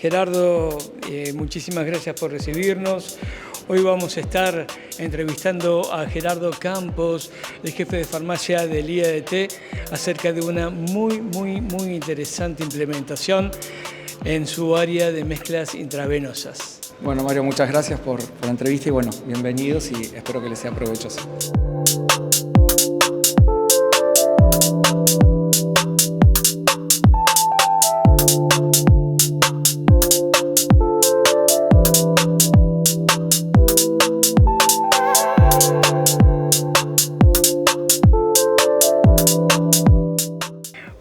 Gerardo, muchísimas gracias por recibirnos. Hoy vamos a estar entrevistando a Gerardo Campos, el jefe de farmacia del IADT, acerca de una muy interesante implementación en su área de mezclas intravenosas. Bueno, Mario, muchas gracias por la entrevista y bueno, bienvenidos y espero que les sea provechoso.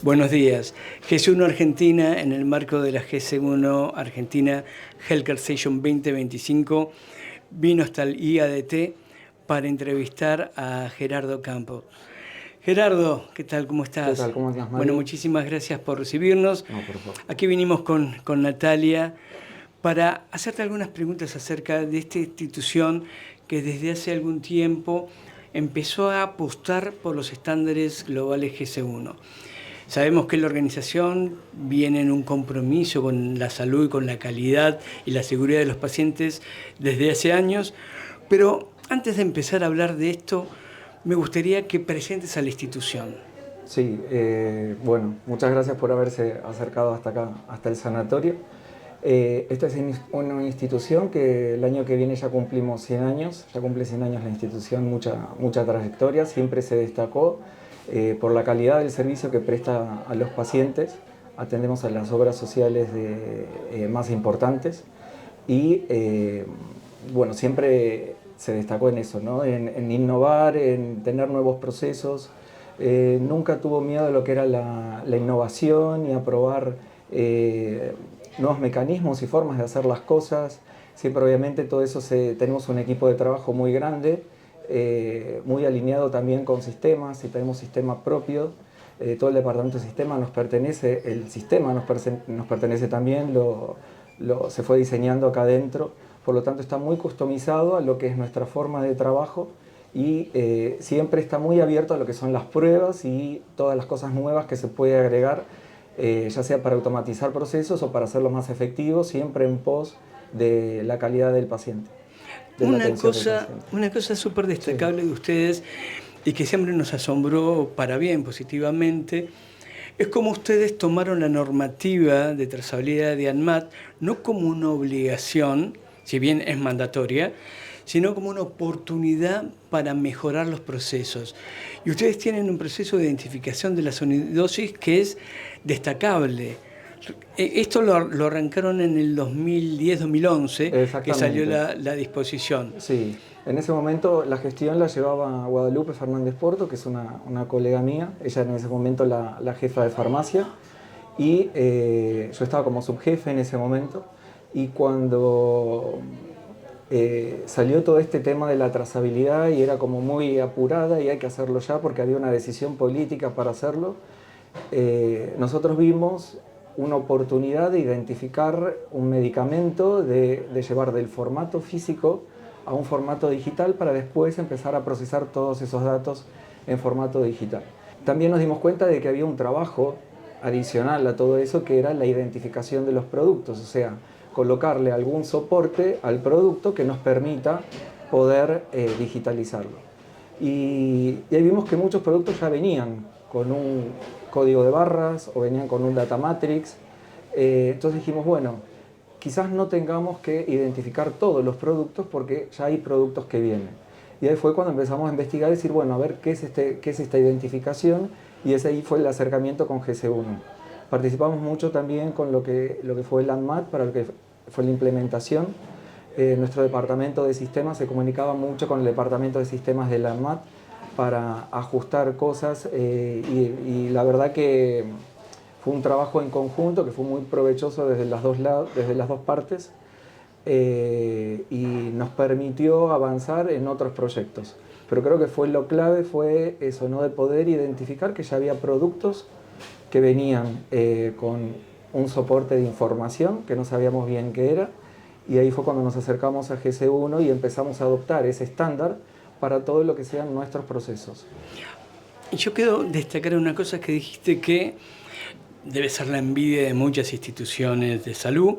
Buenos días. GC1 Argentina, en el marco de la GC1 Argentina Healthcare Station 2025, vino hasta el IADT para entrevistar a Gerardo Campos. Gerardo, ¿qué tal? ¿Cómo estás? ¿Qué tal? ¿Cómo estás, Mario? Bueno, muchísimas gracias por recibirnos. No, por favor. Aquí vinimos con Natalia para hacerte algunas preguntas acerca de esta institución que desde hace algún tiempo empezó a apostar por los estándares globales GC1. Sabemos que la organización viene en un compromiso con la salud y con la calidad y la seguridad de los pacientes desde hace años, pero antes de empezar a hablar de esto, me gustaría que presentes a la institución. Sí, bueno, muchas gracias por haberse acercado hasta acá, hasta el sanatorio. Esta es una institución que el año que viene ya cumplimos 100 años, ya cumple 100 años la institución, mucha trayectoria, siempre se destacó por la calidad del servicio que presta a los pacientes. Atendemos a las obras sociales más importantes y bueno, siempre se destacó en eso, ¿no? En innovar, en tener nuevos procesos. Nunca tuvo miedo de lo que era la innovación y a probar nuevos mecanismos y formas de hacer las cosas. Siempre obviamente todo eso tenemos un equipo de trabajo muy grande, muy alineado también con sistemas, y tenemos sistema propio. Todo el departamento de sistema nos pertenece, el sistema nos pertenece también, se fue diseñando acá adentro, por lo tanto está muy customizado a lo que es nuestra forma de trabajo y siempre está muy abierto a lo que son las pruebas y todas las cosas nuevas que se puede agregar, ya sea para automatizar procesos o para hacerlos más efectivos, siempre en pos de la calidad del paciente. Una cosa súper destacable de ustedes y que siempre nos asombró para bien, positivamente, es cómo ustedes tomaron la normativa de trazabilidad de ANMAT no como una obligación, si bien es mandatoria, sino como una oportunidad para mejorar los procesos. Y ustedes tienen un proceso de identificación de la sonidosis que es destacable. Esto lo arrancaron en el 2010-2011, que salió la disposición. Sí, en ese momento la gestión la llevaba Guadalupe Fernández Porto, que es una colega mía. Ella en ese momento la jefa de farmacia y yo estaba como subjefe en ese momento. Y cuando salió todo este tema de la trazabilidad y era como muy apurada y hay que hacerlo ya porque había una decisión política para hacerlo, nosotros vimos una oportunidad de identificar un medicamento, de llevar del formato físico a un formato digital para después empezar a procesar todos esos datos en formato digital. También nos dimos cuenta de que había un trabajo adicional a todo eso, que era la identificación de los productos, o sea, colocarle algún soporte al producto que nos permita poder digitalizarlo. Y ahí vimos que muchos productos ya venían con un código de barras o venían con un data matrix. Entonces dijimos, bueno, quizás no tengamos que identificar todos los productos porque ya hay productos que vienen. Y ahí fue cuando empezamos a investigar y decir, bueno, a ver qué es esta identificación, y ese ahí fue el acercamiento con GC1. Participamos mucho también con lo que fue el ANMAT, para lo que fue la implementación. Nuestro departamento de sistemas se comunicaba mucho con el departamento de sistemas del ANMAT para ajustar cosas y la verdad que fue un trabajo en conjunto que fue muy provechoso desde las dos partes y nos permitió avanzar en otros proyectos. Pero creo que lo clave fue eso, ¿no? De poder identificar que ya había productos que venían con un soporte de información que no sabíamos bien qué era, y ahí fue cuando nos acercamos a GC1 y empezamos a adoptar ese estándar para todo lo que sean nuestros procesos. Yo quiero destacar una cosa que dijiste, que debe ser la envidia de muchas instituciones de salud,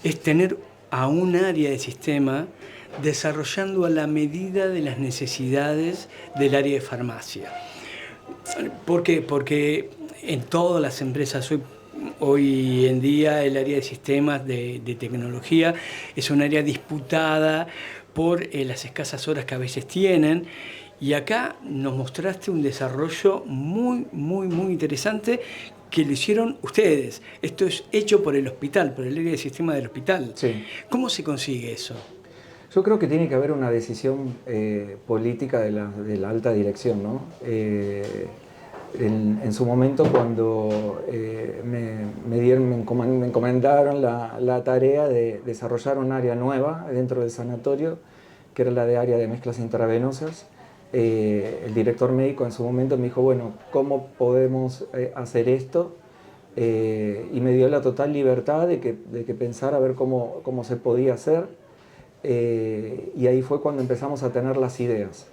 es tener a un área de sistema desarrollando a la medida de las necesidades del área de farmacia. ¿Por qué? Porque en todas las empresas hoy en día el área de sistemas de tecnología es un área disputada por las escasas horas que a veces tienen. Y acá nos mostraste un desarrollo muy interesante que lo hicieron ustedes. Esto es hecho por el hospital, por el área de sistema del hospital. Sí. ¿Cómo se consigue eso? Yo creo que tiene que haber una decisión política de la alta dirección, ¿no? En su momento, cuando me encomendaron la tarea de desarrollar un área nueva dentro del sanatorio, que era la de área de mezclas intravenosas, el director médico en su momento me dijo, bueno, ¿cómo podemos hacer esto? Y me dio la total libertad de que pensara a ver cómo se podía hacer. Y ahí fue cuando empezamos a tener las ideas.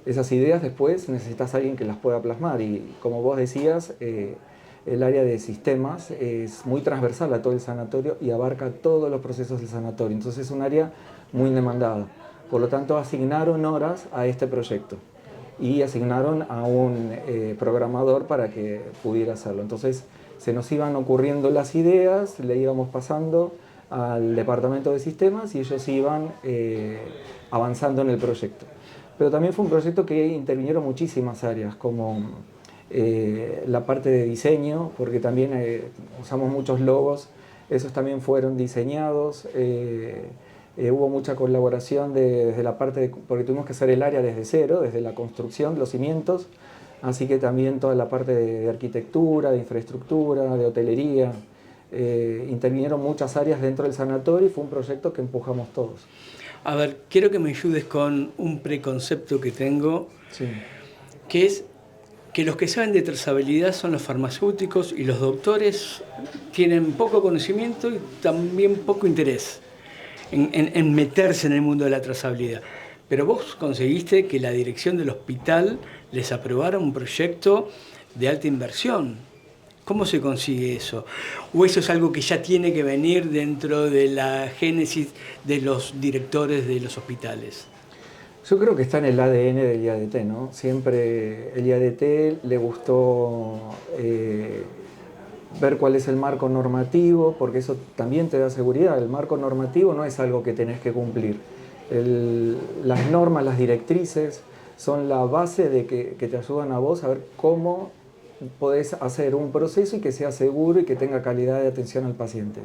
Esas ideas después necesitas a alguien que las pueda plasmar y como vos decías, el área de sistemas es muy transversal a todo el sanatorio y abarca todos los procesos del sanatorio, entonces es un área muy demandada. Por lo tanto, asignaron horas a este proyecto y asignaron a un programador para que pudiera hacerlo. Entonces se nos iban ocurriendo las ideas, le íbamos pasando al departamento de sistemas y ellos iban avanzando en el proyecto. Pero también fue un proyecto que intervinieron muchísimas áreas, como la parte de diseño, porque también usamos muchos logos, esos también fueron diseñados. Hubo mucha colaboración desde la parte porque tuvimos que hacer el área desde cero, desde la construcción, los cimientos, así que también toda la parte de arquitectura, de infraestructura, de hotelería. Intervinieron muchas áreas dentro del sanatorio y fue un proyecto que empujamos todos. A ver, quiero que me ayudes con un preconcepto que tengo, Sí. que es que los que saben de trazabilidad son los farmacéuticos y los doctores tienen poco conocimiento y también poco interés en meterse en el mundo de la trazabilidad. Pero vos conseguiste que la dirección del hospital les aprobara un proyecto de alta inversión. ¿Cómo se consigue eso? ¿O eso es algo que ya tiene que venir dentro de la génesis de los directores de los hospitales? Yo creo que está en el ADN del IADT, ¿no? Siempre el IADT le gustó ver cuál es el marco normativo, porque eso también te da seguridad. El marco normativo no es algo que tenés que cumplir. Las normas, las directrices son la base de que te ayudan a vos a ver cómo podés hacer un proceso y que sea seguro y que tenga calidad de atención al paciente.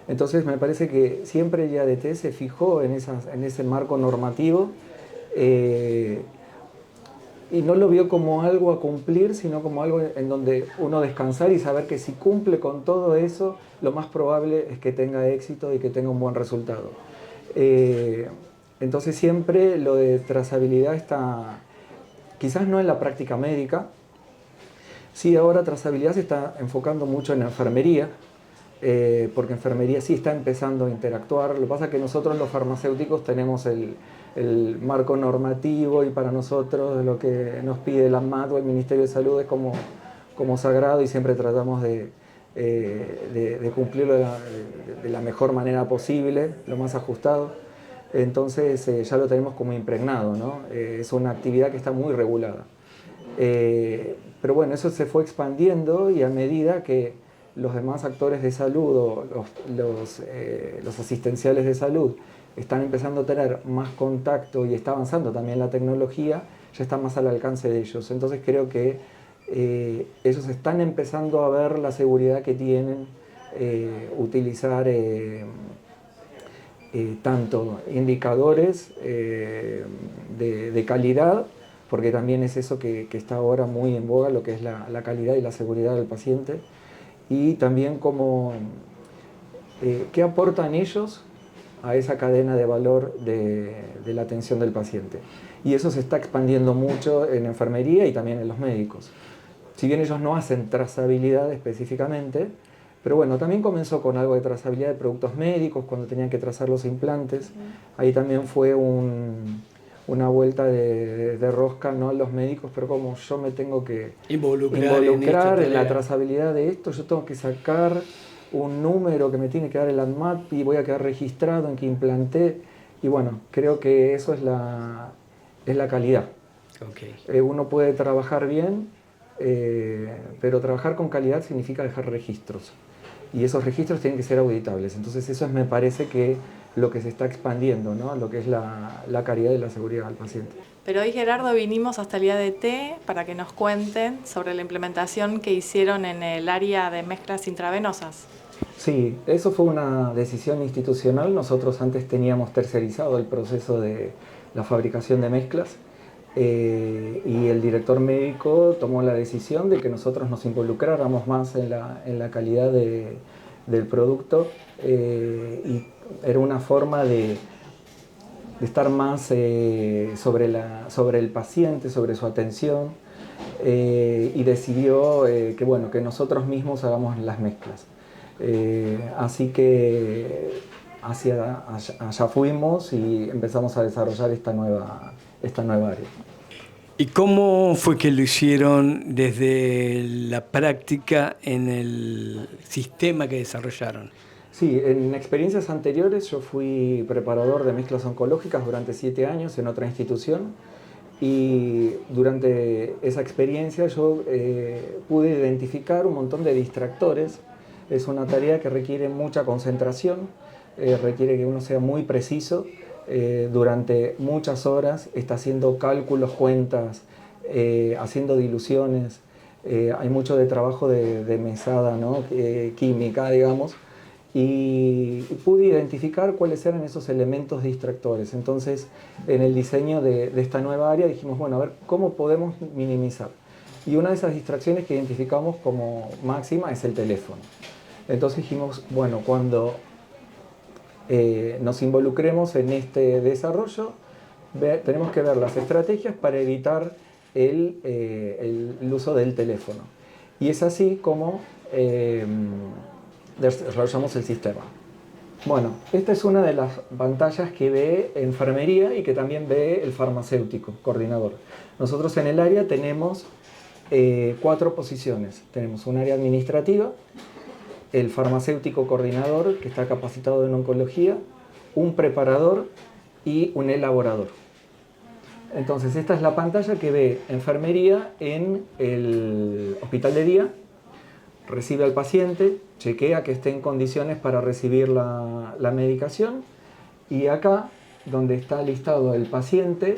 Entonces me parece que siempre el IADT se fijó en ese marco normativo y no lo vio como algo a cumplir, sino como algo en donde uno descansar y saber que si cumple con todo eso, lo más probable es que tenga éxito y que tenga un buen resultado. Entonces siempre lo de trazabilidad está, quizás no en la práctica médica. Sí, ahora trazabilidad se está enfocando mucho en enfermería, porque enfermería sí está empezando a interactuar. Lo que pasa es que nosotros los farmacéuticos tenemos el marco normativo y para nosotros lo que nos pide la ANMAT o el Ministerio de Salud es como sagrado y siempre tratamos de cumplirlo de la mejor manera posible, lo más ajustado. Entonces ya lo tenemos como impregnado, ¿no? Es una actividad que está muy regulada. Pero bueno, eso se fue expandiendo y a medida que los demás actores de salud o los asistenciales de salud están empezando a tener más contacto y está avanzando también la tecnología, ya está más al alcance de ellos. Entonces creo que ellos están empezando a ver la seguridad que tienen utilizar tanto indicadores de calidad, porque también es eso que está ahora muy en boga, lo que es la calidad y la seguridad del paciente, y también como qué aportan ellos a esa cadena de valor de la atención del paciente. Y eso se está expandiendo mucho en enfermería y también en los médicos. Si bien ellos no hacen trazabilidad específicamente, pero bueno, también comenzó con algo de trazabilidad de productos médicos, cuando tenían que trazar los implantes. Ahí también fue un una vuelta de rosca, no los médicos, pero como yo me tengo que involucrar en la trazabilidad de esto, yo tengo que sacar un número que me tiene que dar el ANMAT y voy a quedar registrado en que implanté. Y bueno, creo que eso es la calidad. Okay. Uno puede trabajar bien, pero trabajar con calidad significa dejar registros. Y esos registros tienen que ser auditables. Entonces eso me parece que lo que se está expandiendo, ¿no? Lo que es la calidad y la seguridad del paciente. Pero hoy, Gerardo, vinimos hasta el IADT para que nos cuenten sobre la implementación que hicieron en el área de mezclas intravenosas. Sí, eso fue una decisión institucional. Nosotros antes teníamos tercerizado el proceso de la fabricación de mezclas y el director médico tomó la decisión de que nosotros nos involucráramos más en la calidad del producto y era una forma de estar más sobre el paciente, sobre su atención y decidió que nosotros mismos hagamos las mezclas. Así que allá fuimos y empezamos a desarrollar esta nueva área. ¿Y cómo fue que lo hicieron desde la práctica en el sistema que desarrollaron? Sí, en experiencias anteriores yo fui preparador de mezclas oncológicas durante 7 años en otra institución y durante esa experiencia yo pude identificar un montón de distractores. Es una tarea que requiere mucha concentración, requiere que uno sea muy preciso. Durante muchas horas está haciendo cálculos, cuentas, haciendo diluciones. Hay mucho de trabajo de mesada, ¿no? Química, digamos. Y pude identificar cuáles eran esos elementos distractores. Entonces, en el diseño de esta nueva área dijimos, bueno, a ver, ¿cómo podemos minimizar? Y una de esas distracciones que identificamos como máxima es el teléfono. Entonces dijimos, bueno, cuando nos involucremos en este desarrollo, tenemos que ver las estrategias para evitar el uso del teléfono. Y es así como desarrollamos el sistema. Bueno, esta es una de las pantallas que ve enfermería y que también ve el farmacéutico, coordinador. Nosotros en el área tenemos 4 posiciones. Tenemos un área administrativa, el farmacéutico coordinador, que está capacitado en oncología, un preparador y un elaborador. Entonces, esta es la pantalla que ve enfermería en el hospital de día, recibe al paciente, chequea que esté en condiciones para recibir la medicación y acá, donde está listado el paciente,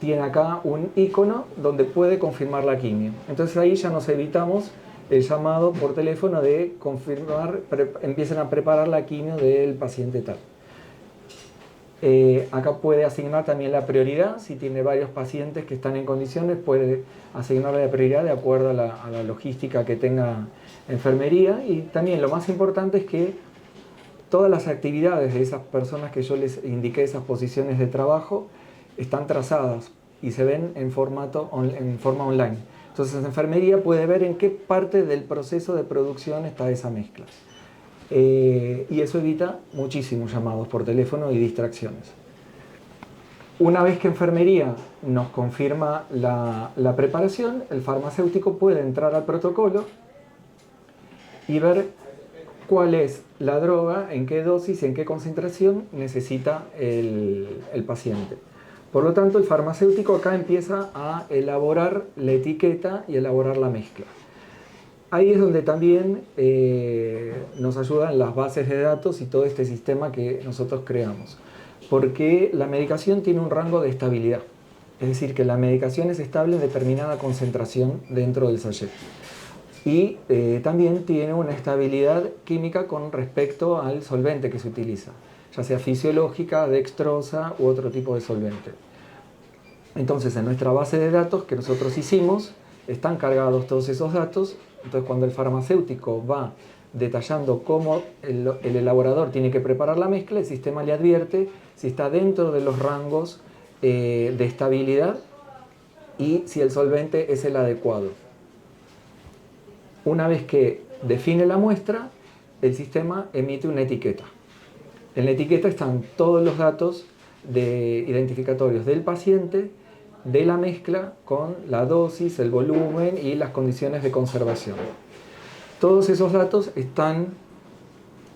tiene acá un icono donde puede confirmar la quimio. Entonces ahí ya nos evitamos el llamado por teléfono de confirmar, empiecen a preparar la quimio del paciente tal. Acá puede asignar también la prioridad, si tiene varios pacientes que están en condiciones, puede asignarle la prioridad de acuerdo a la logística que tenga enfermería. Y también lo más importante es que todas las actividades de esas personas que yo les indiqué, esas posiciones de trabajo, están trazadas y se ven en forma online. Entonces la enfermería puede ver en qué parte del proceso de producción está esa mezcla. Y eso evita muchísimos llamados por teléfono y distracciones. Una vez que enfermería nos confirma la preparación, el farmacéutico puede entrar al protocolo y ver cuál es la droga, en qué dosis, en qué concentración necesita el paciente. Por lo tanto, el farmacéutico acá empieza a elaborar la etiqueta y elaborar la mezcla. Ahí es donde también nos ayudan las bases de datos y todo este sistema que nosotros creamos. Porque la medicación tiene un rango de estabilidad. Es decir, que la medicación es estable en determinada concentración dentro del sachet. Y también tiene una estabilidad química con respecto al solvente que se utiliza, ya sea fisiológica, dextrosa u otro tipo de solvente. Entonces, en nuestra base de datos que nosotros hicimos, están cargados todos esos datos. Entonces, cuando el farmacéutico va detallando cómo el elaborador tiene que preparar la mezcla, el sistema le advierte si está dentro de los rangos de estabilidad y si el solvente es el adecuado. Una vez que define la muestra, el sistema emite una etiqueta. En la etiqueta están todos los datos de identificatorios del paciente, de la mezcla con la dosis, el volumen y las condiciones de conservación. Todos esos datos están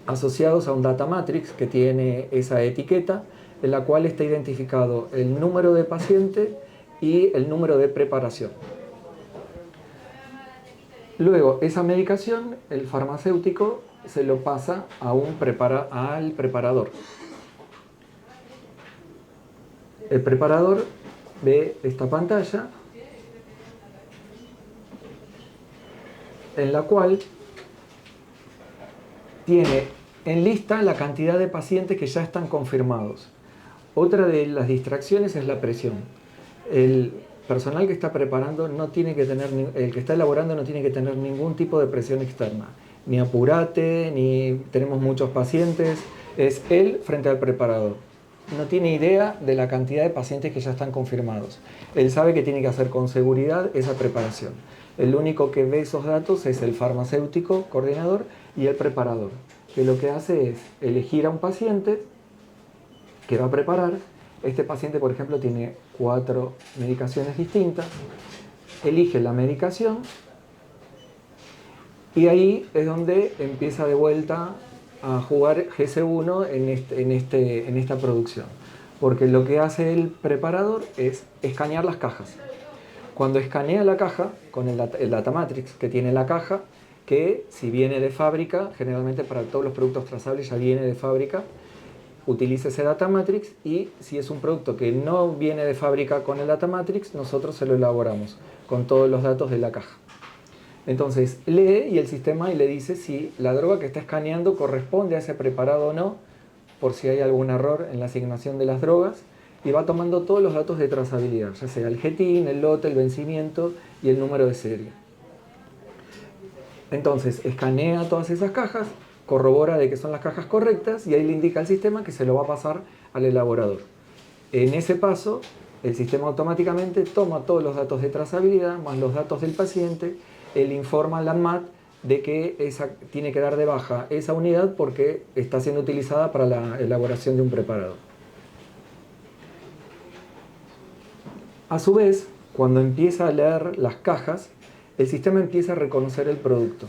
asociados a un data matrix que tiene esa etiqueta, en la cual está identificado el número de paciente y el número de preparación. Luego, esa medicación, el farmacéutico se lo pasa al preparador. El preparador ve esta pantalla en la cual tiene en lista la cantidad de pacientes que ya están confirmados. Otra de las distracciones es la presión. El personal que está preparando el que está elaborando no tiene que tener ningún tipo de presión externa. Ni apurate, ni tenemos muchos pacientes. Es él frente al preparador. No tiene idea de la cantidad de pacientes que ya están confirmados. Él sabe que tiene que hacer con seguridad esa preparación. El único que ve esos datos es el farmacéutico coordinador y el preparador, que lo que hace es elegir a un paciente que va a preparar. Este paciente, por ejemplo, tiene 4 medicaciones distintas, elige la medicación y ahí es donde empieza de vuelta a jugar GC1 en esta producción. Porque lo que hace el preparador es escanear las cajas. Cuando escanea la caja, con el data matrix que tiene la caja, que si viene de fábrica, generalmente para todos los productos trazables ya viene de fábrica, utiliza ese data matrix, y si es un producto que no viene de fábrica con el data matrix, nosotros se lo elaboramos con todos los datos de la caja. Entonces lee y el sistema le dice si la droga que está escaneando corresponde a ese preparado o no, por si hay algún error en la asignación de las drogas, y va tomando todos los datos de trazabilidad, ya sea el GTIN, el lote, el vencimiento y el número de serie. Entonces escanea todas esas cajas, corrobora de que son las cajas correctas y ahí le indica al sistema que se lo va a pasar al elaborador. En ese paso, el sistema automáticamente toma todos los datos de trazabilidad más los datos del paciente, él informa al ANMAT de que tiene que dar de baja esa unidad porque está siendo utilizada para la elaboración de un preparado. A su vez, cuando empieza a leer las cajas, el sistema empieza a reconocer el producto.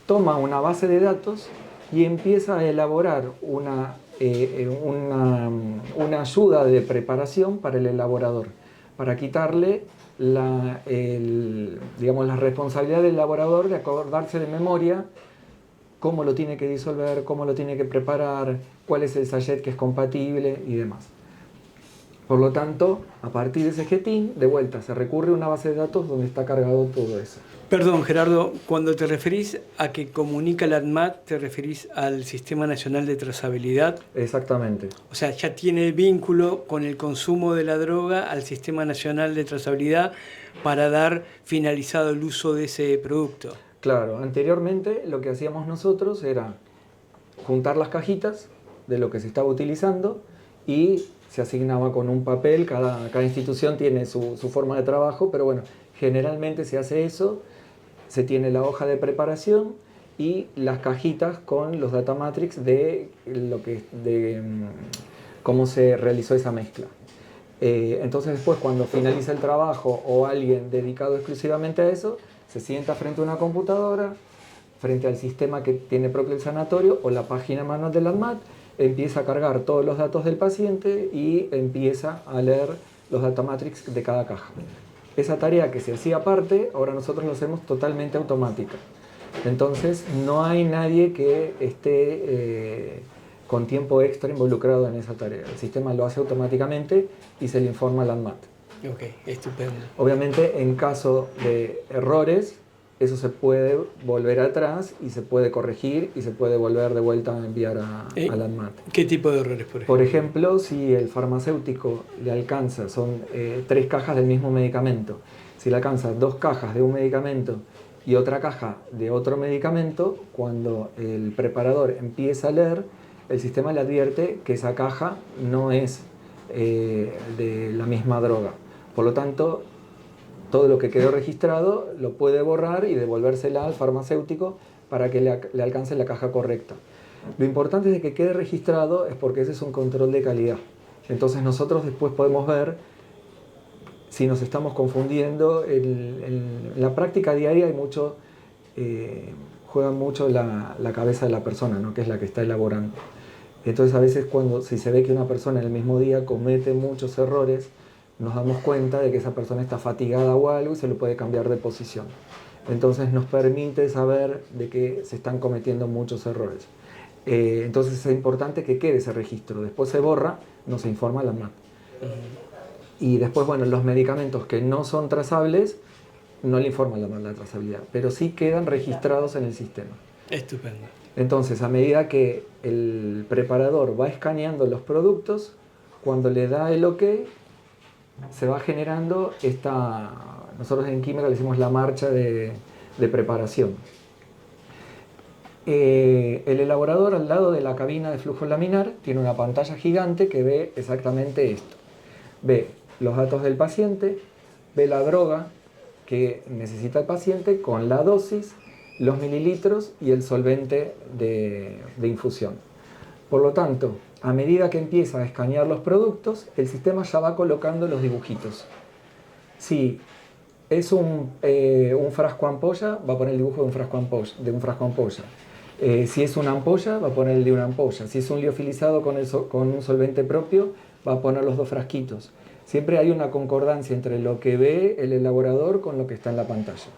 Toma una base de datos y empieza a elaborar una ayuda de preparación para el elaborador, para quitarle la responsabilidad del elaborador de acordarse de memoria cómo lo tiene que disolver, cómo lo tiene que preparar, cuál es el sachet que es compatible y demás. Por lo tanto, a partir de ese GTIN, de vuelta, se recurre a una base de datos donde está cargado todo eso. Perdón, Gerardo, cuando te referís a que comunica el ANMAT, ¿te referís al Sistema Nacional de Trazabilidad? Exactamente. O sea, ya tiene el vínculo con el consumo de la droga al Sistema Nacional de Trazabilidad para dar finalizado el uso de ese producto. Claro, anteriormente lo que hacíamos nosotros era juntar las cajitas de lo que se estaba utilizando y se asignaba con un papel, cada institución tiene su forma de trabajo, pero bueno, generalmente se hace eso, se tiene la hoja de preparación y las cajitas con los data matrix de cómo se realizó esa mezcla. Entonces después, cuando finaliza el trabajo o alguien dedicado exclusivamente a eso, se sienta frente a una computadora, frente al sistema que tiene propio el sanatorio o la página manual del ANMAT, empieza a cargar todos los datos del paciente y empieza a leer los data matrix de cada caja. Esa tarea que se hacía aparte, ahora nosotros lo hacemos totalmente automática. Entonces no hay nadie que esté con tiempo extra involucrado en esa tarea. El sistema lo hace automáticamente y se le informa al ANMAT. Ok, estupendo. Obviamente, en caso de errores, eso se puede volver atrás y se puede corregir y se puede volver de vuelta a enviar al ANMAT. ¿Qué tipo de errores, por ejemplo? Por ejemplo, si el farmacéutico le alcanza, son 3 cajas del mismo medicamento, si le alcanza 2 cajas de un medicamento y otra caja de otro medicamento, cuando el preparador empieza a leer, el sistema le advierte que esa caja no es de la misma droga. Por lo tanto, todo lo que quedó registrado lo puede borrar y devolvérsela al farmacéutico para que le alcance la caja correcta. Lo importante de que quede registrado es porque ese es un control de calidad. Entonces nosotros después podemos ver si nos estamos confundiendo. En la práctica diaria hay mucho, juega mucho la cabeza de la persona, ¿no? Que es la que está elaborando. Entonces a veces si se ve que una persona en el mismo día comete muchos errores, nos damos cuenta de que esa persona está fatigada o algo y se lo puede cambiar de posición. Entonces nos permite saber de que se están cometiendo muchos errores. Entonces es importante que quede ese registro. Después se borra, no se informa a la MAT. Y después, bueno, los medicamentos que no son trazables, no le informan a la MAT la trazabilidad, pero sí quedan registrados en el sistema. Estupendo. Entonces, a medida que el preparador va escaneando los productos, cuando le da el OK, se va generando nosotros en química le decimos la marcha de preparación. El elaborador, al lado de la cabina de flujo laminar, tiene una pantalla gigante que ve exactamente esto. Ve los datos del paciente, ve la droga que necesita el paciente con la dosis, los mililitros y el solvente de infusión. Por lo tanto, a medida que empieza a escanear los productos, el sistema ya va colocando los dibujitos. Si es un frasco ampolla, va a poner el dibujo de un frasco ampolla. Si es una ampolla, va a poner el de una ampolla. Si es un liofilizado con un solvente propio, va a poner los 2 frasquitos. Siempre hay una concordancia entre lo que ve el elaborador con lo que está en la pantalla.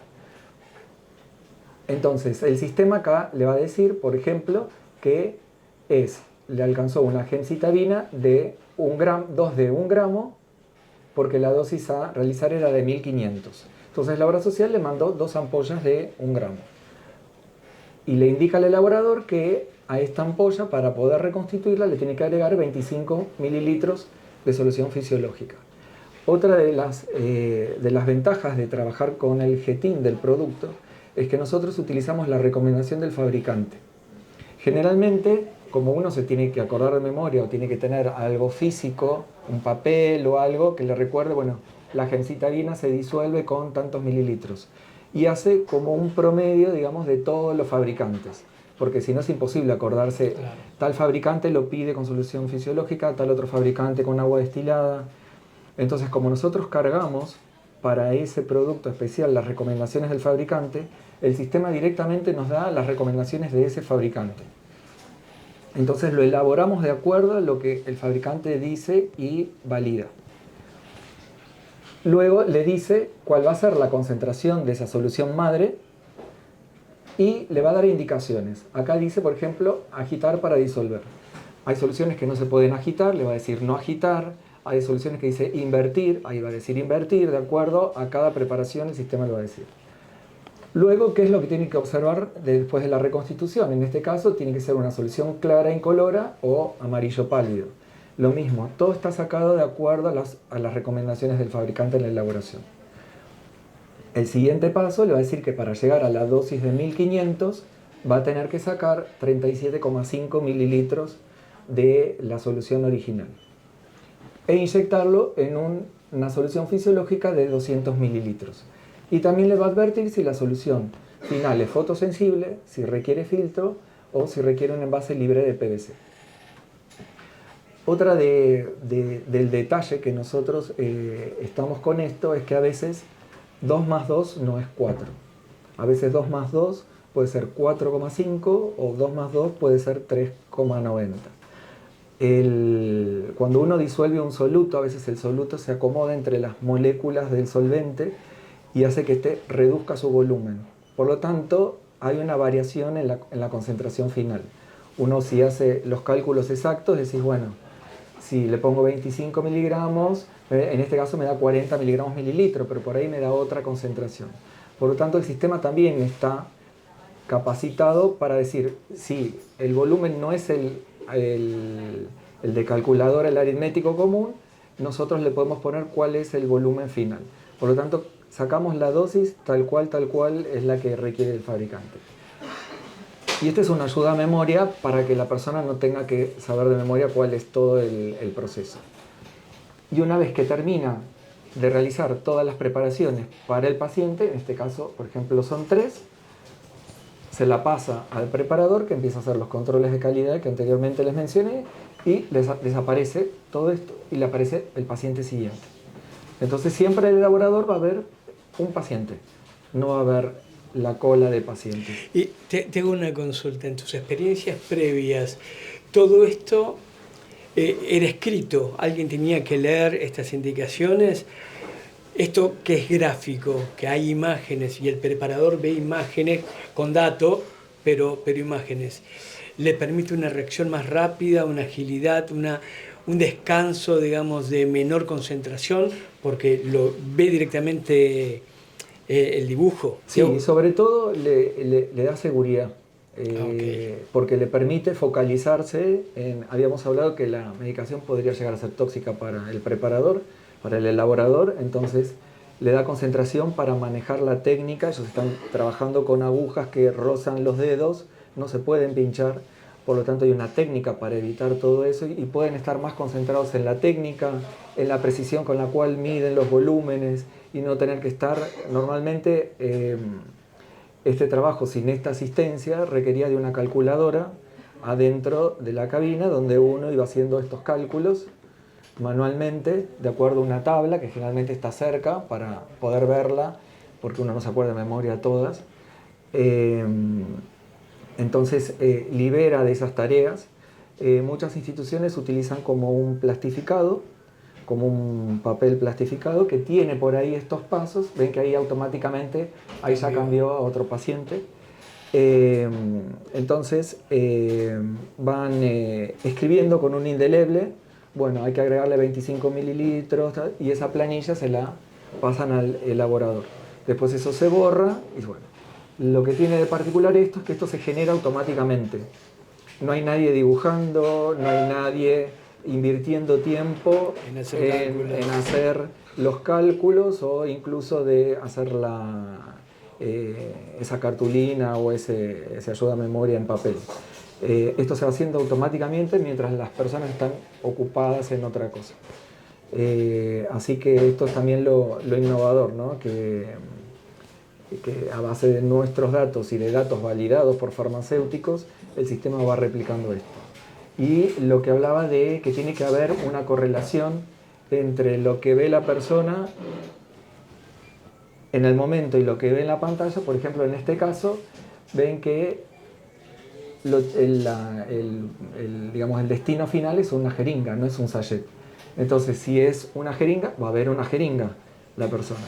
Entonces, el sistema acá le va a decir, por ejemplo, que le alcanzó una gemcitabina de 2 de 1 gramo, porque la dosis a realizar era de 1500. Entonces la obra social le mandó 2 ampollas de 1 gramo. Y le indica al elaborador que a esta ampolla, para poder reconstituirla, le tiene que agregar 25 mililitros de solución fisiológica. Otra de las ventajas de trabajar con el GETIN del producto es que nosotros utilizamos la recomendación del fabricante. Generalmente, como uno se tiene que acordar de memoria o tiene que tener algo físico, un papel o algo que le recuerde, bueno, la gemcitabina se disuelve con tantos mililitros. Y hace como un promedio, digamos, de todos los fabricantes. Porque si no es imposible acordarse, claro. Tal fabricante lo pide con solución fisiológica, tal otro fabricante con agua destilada. Entonces, como nosotros cargamos para ese producto especial las recomendaciones del fabricante, el sistema directamente nos da las recomendaciones de ese fabricante. Entonces lo elaboramos de acuerdo a lo que el fabricante dice y valida. Luego le dice cuál va a ser la concentración de esa solución madre y le va a dar indicaciones. Acá dice, por ejemplo, agitar para disolver. Hay soluciones que no se pueden agitar, le va a decir no agitar. Hay soluciones que dice invertir, ahí va a decir invertir, de acuerdo a cada preparación el sistema lo va a decir. Luego, ¿qué es lo que tiene que observar después de la reconstitución? En este caso, tiene que ser una solución clara, incolora o amarillo pálido. Lo mismo, todo está sacado de acuerdo a las recomendaciones del fabricante en la elaboración. El siguiente paso le va a decir que para llegar a la dosis de 1500 va a tener que sacar 37,5 mililitros de la solución original e inyectarlo en una solución fisiológica de 200 mililitros. Y también le va a advertir si la solución final es fotosensible, si requiere filtro o si requiere un envase libre de PVC. Otra del detalle que nosotros estamos con esto es que a veces 2 más 2 no es 4. A veces 2 más 2 puede ser 4,5 o 2 más 2 puede ser 3,90. Cuando uno disuelve un soluto, a veces el soluto se acomoda entre las moléculas del solvente y hace que este reduzca su volumen. Por lo tanto, hay una variación en la concentración final. Uno, si hace los cálculos exactos, decís, bueno, si le pongo 25 miligramos, en este caso me da 40 miligramos mililitro, pero por ahí me da otra concentración. Por lo tanto, el sistema también está capacitado para decir, si el volumen no es el de calculadora, el aritmético común, nosotros le podemos poner cuál es el volumen final. Por lo tanto, sacamos la dosis tal cual es la que requiere el fabricante. Y esta es una ayuda a memoria para que la persona no tenga que saber de memoria cuál es todo el proceso. Y una vez que termina de realizar todas las preparaciones para el paciente, en este caso, por ejemplo, son 3, se la pasa al preparador que empieza a hacer los controles de calidad que anteriormente les mencioné y desaparece todo esto y le aparece el paciente siguiente. Entonces siempre en el elaborador va a haber un paciente, no va a haber la cola de pacientes. Y te hago una consulta. En tus experiencias previas, ¿todo esto era escrito? ¿Alguien tenía que leer estas indicaciones? Esto que es gráfico, que hay imágenes y el preparador ve imágenes con datos, pero imágenes. ¿Le permite una reacción más rápida, una agilidad, un descanso, digamos, de menor concentración? Porque lo ve directamente el dibujo. Sí, sobre todo le da seguridad, Okay. porque le permite focalizarse en... Habíamos hablado que la medicación podría llegar a ser tóxica para el preparador, para el elaborador, entonces le da concentración para manejar la técnica. Ellos están trabajando con agujas que rozan los dedos, no se pueden pinchar, por lo tanto hay una técnica para evitar todo eso y pueden estar más concentrados en la técnica, en la precisión con la cual miden los volúmenes y no tener que estar... Normalmente este trabajo sin esta asistencia requería de una calculadora adentro de la cabina donde uno iba haciendo estos cálculos manualmente, de acuerdo a una tabla que generalmente está cerca para poder verla, porque uno no se acuerda de memoria todas. Entonces libera de esas tareas. Muchas instituciones utilizan como un plastificado, como un papel plastificado que tiene por ahí estos pasos. Ven que ahí automáticamente, ahí ya cambió a otro paciente. Entonces van escribiendo con un indeleble. Bueno, hay que agregarle 25 mililitros y esa planilla se la pasan al elaborador. Después eso se borra y bueno, lo que tiene de particular esto es que esto se genera automáticamente. No hay nadie dibujando, no hay nadie invirtiendo tiempo en hacer los cálculos o incluso de hacer esa cartulina o ese ayuda a memoria en papel. Esto se va haciendo automáticamente mientras las personas están ocupadas en otra cosa. Así que esto es también lo innovador, ¿no? Que a base de nuestros datos y de datos validados por farmacéuticos, el sistema va replicando esto. Y lo que hablaba de que tiene que haber una correlación entre lo que ve la persona en el momento y lo que ve en la pantalla. Por ejemplo, en este caso, ven que digamos, el destino final es una jeringa, no es un sachet. Entonces, si es una jeringa, va a haber una jeringa la persona.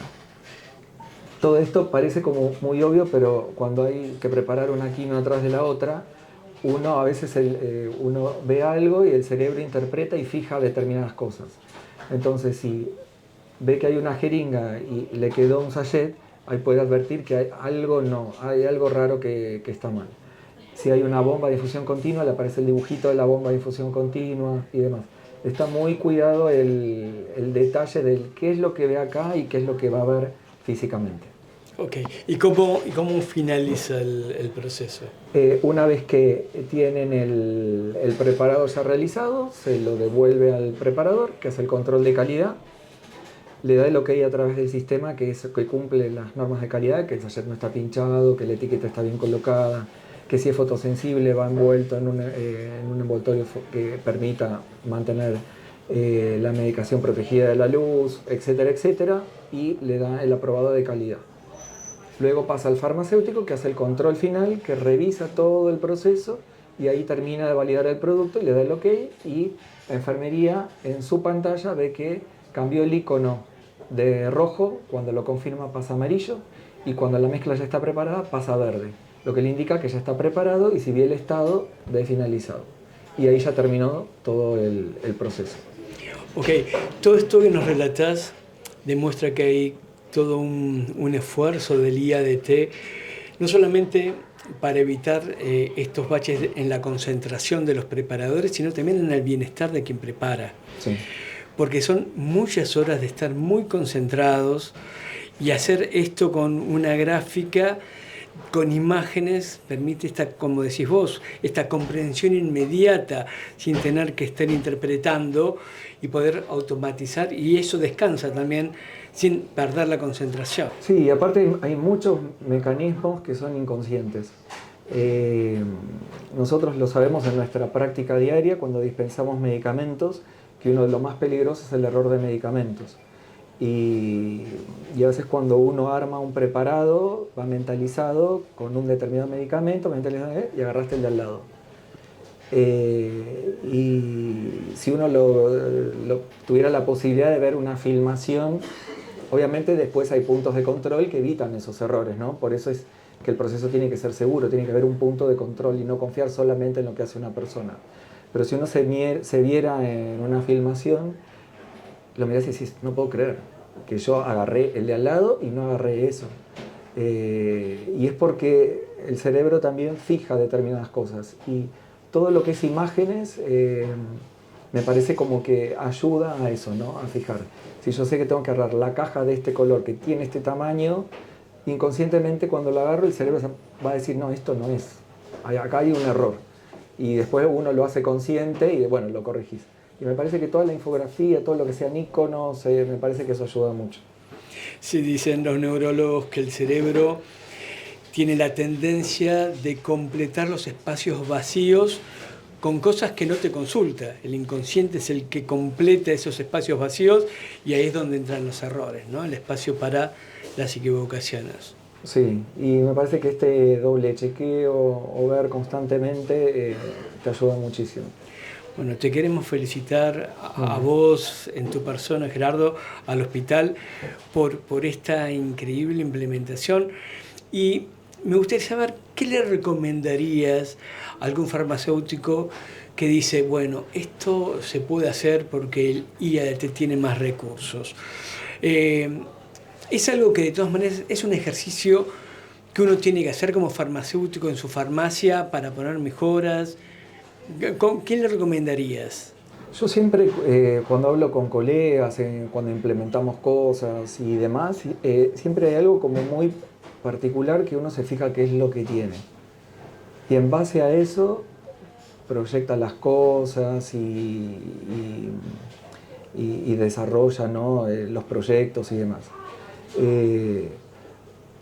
Todo esto parece como muy obvio, pero cuando hay que preparar una quimio atrás de la otra, uno a veces uno ve algo y el cerebro interpreta y fija determinadas cosas. Entonces, si ve que hay una jeringa y le quedó un sachet, ahí puede advertir que hay algo raro que está mal. Si hay una bomba de infusión continua, le aparece el dibujito de la bomba de infusión continua y demás. Está muy cuidado el detalle del qué es lo que ve acá y qué es lo que va a ver físicamente. Ok, ¿y cómo finaliza el proceso? Una vez que tienen el preparado ya realizado, se lo devuelve al preparador, que hace el control de calidad, le da el ok a través del sistema que cumple las normas de calidad, que el sachet no está pinchado, que la etiqueta está bien colocada, que si es fotosensible va envuelto en un envoltorio que permita mantener la medicación protegida de la luz, etcétera, etcétera, y le da el aprobado de calidad. Luego pasa al farmacéutico que hace el control final, que revisa todo el proceso y ahí termina de validar el producto y le da el ok, y la enfermería en su pantalla ve que cambió el icono de rojo, cuando lo confirma pasa a amarillo y cuando la mezcla ya está preparada pasa a verde, lo que le indica que ya está preparado y si ve el estado de finalizado. Y ahí ya terminó todo el proceso. Ok, todo esto que nos relatás demuestra que hay todo un esfuerzo del IADT, no solamente para evitar estos baches en la concentración de los preparadores, sino también en el bienestar de quien prepara. Sí. Porque son muchas horas de estar muy concentrados y hacer esto con una gráfica, con imágenes, permite esta, como decís vos, esta comprensión inmediata sin tener que estar interpretando y poder automatizar, y eso descansa también sin perder la concentración. Sí, y aparte hay muchos mecanismos que son inconscientes. Nosotros lo sabemos en nuestra práctica diaria cuando dispensamos medicamentos, que uno de los más peligrosos es el error de medicamentos. Y a veces cuando uno arma un preparado, va mentalizado con un determinado medicamento, y agarraste el de al lado. Y si uno tuviera la posibilidad de ver una filmación, obviamente después hay puntos de control que evitan esos errores, ¿no? Por eso es que el proceso tiene que ser seguro, tiene que haber un punto de control y no confiar solamente en lo que hace una persona. Pero si uno se viera en una filmación, lo mirás y decís, no puedo creer que yo agarré el de al lado y no agarré eso. Y es porque el cerebro también fija determinadas cosas. Y todo lo que es imágenes me parece como que ayuda a eso, ¿no? A fijar. Si yo sé que tengo que agarrar la caja de este color que tiene este tamaño, inconscientemente cuando lo agarro el cerebro va a decir, no, esto no es. Acá hay un error. Y después uno lo hace consciente y bueno, lo corregís. Y me parece que toda la infografía, todo lo que sean iconos, me parece que eso ayuda mucho. Sí, dicen los neurólogos que el cerebro tiene la tendencia de completar los espacios vacíos con cosas que no te consulta. El inconsciente es el que completa esos espacios vacíos y ahí es donde entran los errores, ¿no? El espacio para las equivocaciones. Sí, y me parece que este doble chequeo o ver constantemente te ayuda muchísimo. Bueno, te queremos felicitar a vos, en tu persona, Gerardo, al hospital, por esta increíble implementación. Y me gustaría saber, ¿qué le recomendarías a algún farmacéutico que dice, bueno, esto se puede hacer porque el IADT tiene más recursos? Es algo que de todas maneras es un ejercicio que uno tiene que hacer como farmacéutico en su farmacia para poner mejoras. ¿Quién le recomendarías? Yo siempre, cuando hablo con colegas, cuando implementamos cosas y demás, siempre hay algo como muy particular que uno se fija qué es lo que tiene. Y en base a eso proyecta las cosas y desarrolla, ¿no? Los proyectos y demás.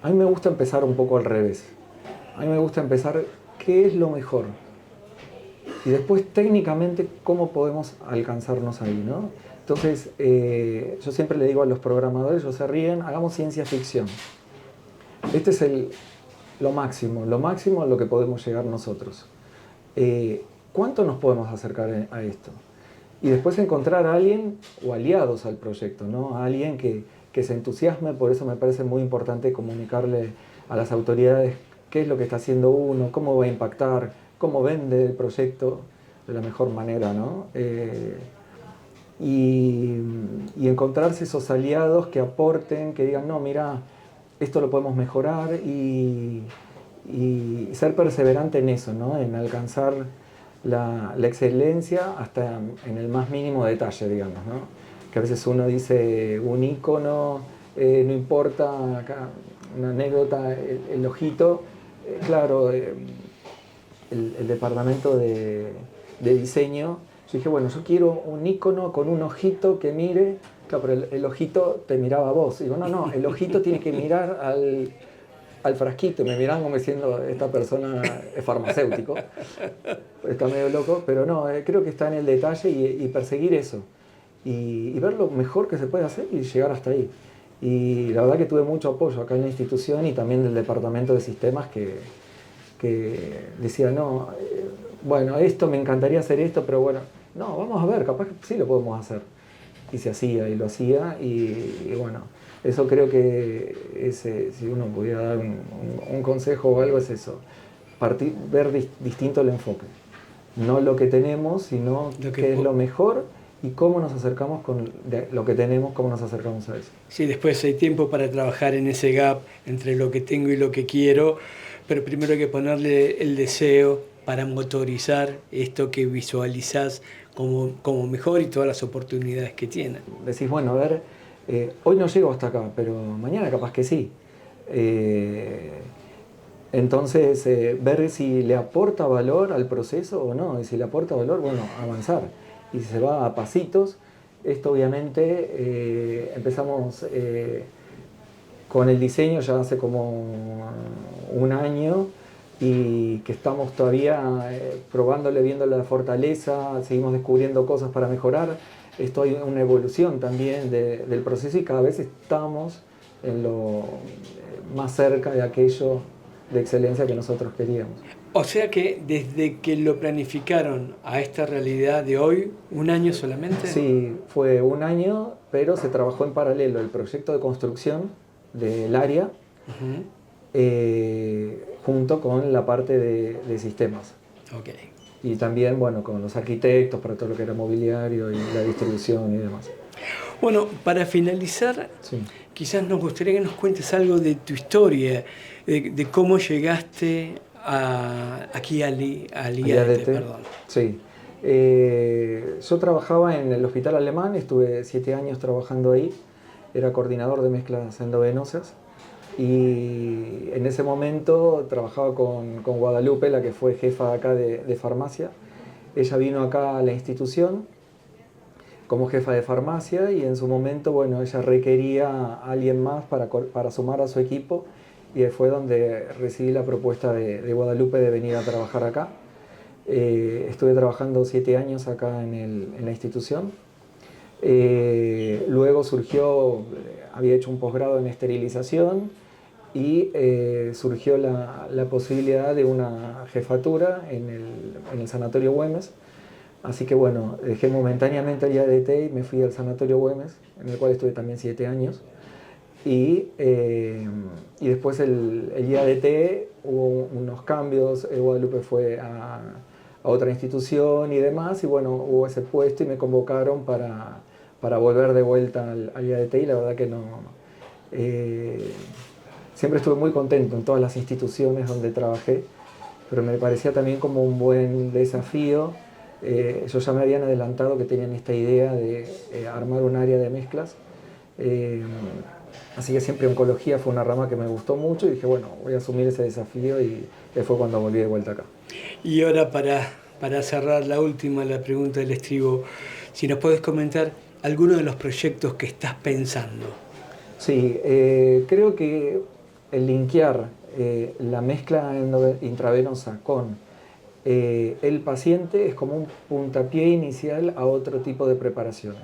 A mí me gusta empezar un poco al revés. A mí me gusta empezar qué es lo mejor. Y después técnicamente cómo podemos alcanzarnos ahí, ¿no? Entonces, yo siempre le digo a los programadores, ellos se ríen, hagamos ciencia ficción. Este es lo máximo a lo que podemos llegar nosotros. ¿Cuánto nos podemos acercar a esto? Y después encontrar a alguien o aliados al proyecto, ¿no? A alguien que se entusiasme, por eso me parece muy importante comunicarle a las autoridades qué es lo que está haciendo uno, cómo va a impactar, cómo vende el proyecto de la mejor manera, ¿no? Y encontrarse esos aliados que aporten, que digan, no, mira, esto lo podemos mejorar y ser perseverante en eso, ¿no? En alcanzar la excelencia hasta en el más mínimo detalle, digamos, ¿no? Que a veces uno dice un icono, no importa, acá, una anécdota, el ojito, claro, el departamento de diseño, yo dije, bueno, yo quiero un icono con un ojito que mire, claro, pero el ojito te miraba a vos. Y digo, no, el ojito tiene que mirar al frasquito. Y me miran como diciendo, esta persona es farmacéutico, está medio loco, pero no, creo que está en el detalle y perseguir eso. Y ver lo mejor que se puede hacer y llegar hasta ahí. Y la verdad que tuve mucho apoyo acá en la institución y también del departamento de sistemas que decía, no, bueno, esto me encantaría hacer esto, pero bueno, no, vamos a ver, capaz que sí lo podemos hacer. Y se hacía y lo hacía y bueno, eso creo que si uno pudiera dar un consejo o algo es eso, ver distinto el enfoque. No lo que tenemos, sino qué es lo mejor y cómo nos acercamos con lo que tenemos, cómo nos acercamos a eso. Sí, después hay tiempo para trabajar en ese gap entre lo que tengo y lo que quiero, pero primero hay que ponerle el deseo para motorizar esto que visualizás como mejor y todas las oportunidades que tiene. Decís, bueno, a ver, hoy no llego hasta acá, pero mañana capaz que sí. Entonces, ver si le aporta valor al proceso o no, y si le aporta valor, bueno, avanzar. Y si se va a pasitos, esto obviamente empezamos con el diseño ya hace como un año, y que estamos todavía probándole, viendo la fortaleza, seguimos descubriendo cosas para mejorar. Esto es una evolución también del proceso y cada vez estamos en lo más cerca de aquello de excelencia que nosotros queríamos. O sea que desde que lo planificaron a esta realidad de hoy, ¿un año solamente? Sí, fue un año, pero se trabajó en paralelo el proyecto de construcción del área junto con la parte de sistemas. Okay. Y también, bueno, con los arquitectos para todo lo que era mobiliario y la distribución y demás. Bueno, para finalizar, sí, quizás nos gustaría que nos cuentes algo de tu historia, de cómo llegaste aquí al IADT, perdón. Sí. Yo trabajaba en el hospital alemán, estuve 7 años trabajando ahí, era coordinador de mezclas endovenosas y en ese momento trabajaba con Guadalupe, la que fue jefa acá de farmacia. Ella vino acá a la institución como jefa de farmacia y en su momento, bueno, ella requería a alguien más para sumar a su equipo y fue donde recibí la propuesta de Guadalupe de venir a trabajar acá. Estuve trabajando 7 años acá en la institución. Luego surgió, había hecho un posgrado en esterilización y surgió la posibilidad de una jefatura en el Sanatorio Güemes. Así que bueno, dejé momentáneamente el IADT y me fui al Sanatorio Güemes, en el cual estuve también 7 años. Y después el IADT hubo unos cambios, Guadalupe fue a otra institución y demás, y bueno, hubo ese puesto y me convocaron para volver de vuelta al IADT y la verdad que no... siempre estuve muy contento en todas las instituciones donde trabajé, pero me parecía también como un buen desafío. Ellos ya me habían adelantado que tenían esta idea de armar un área de mezclas. Así que siempre oncología fue una rama que me gustó mucho y dije, bueno, voy a asumir ese desafío y fue cuando volví de vuelta acá. Y ahora para cerrar la pregunta del estribo, si nos puedes comentar alguno de los proyectos que estás pensando. Sí, creo que el linkear la mezcla intravenosa con el paciente es como un puntapié inicial a otro tipo de preparaciones.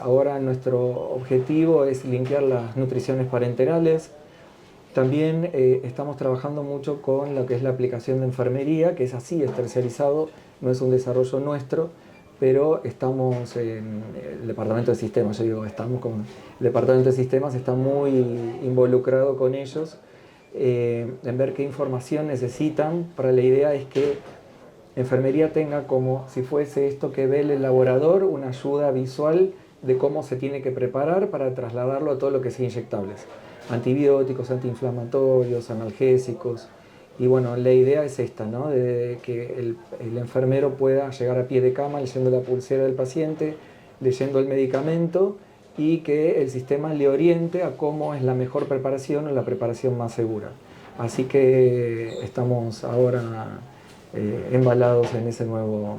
Ahora nuestro objetivo es linkear las nutriciones parenterales. También estamos trabajando mucho con lo que es la aplicación de enfermería, que es así, es terciarizado, no es un desarrollo nuestro, pero estamos en el departamento de sistemas, yo digo, estamos con el departamento de sistemas, está muy involucrado con ellos en ver qué información necesitan. Para la idea es que enfermería tenga como si fuese esto que ve el elaborador, una ayuda visual de cómo se tiene que preparar para trasladarlo a todo lo que sea inyectables. Antibióticos, antiinflamatorios, analgésicos. Y bueno, la idea es esta, ¿no? De que el enfermero pueda llegar a pie de cama leyendo la pulsera del paciente, leyendo el medicamento y que el sistema le oriente a cómo es la mejor preparación o la preparación más segura. Así que estamos ahora embalados en ese nuevo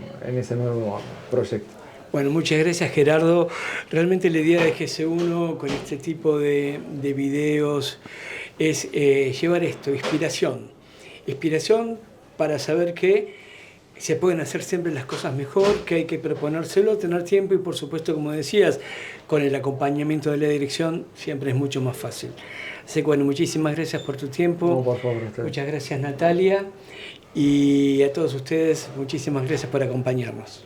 proyecto. Bueno, muchas gracias Gerardo. Realmente la idea de GC1 con este tipo de videos es llevar esto, inspiración para saber que se pueden hacer siempre las cosas mejor, que hay que proponérselo, tener tiempo y por supuesto, como decías, con el acompañamiento de la dirección siempre es mucho más fácil. Así que bueno, muchísimas gracias por tu tiempo. No, por favor, muchas gracias Natalia y a todos ustedes muchísimas gracias por acompañarnos.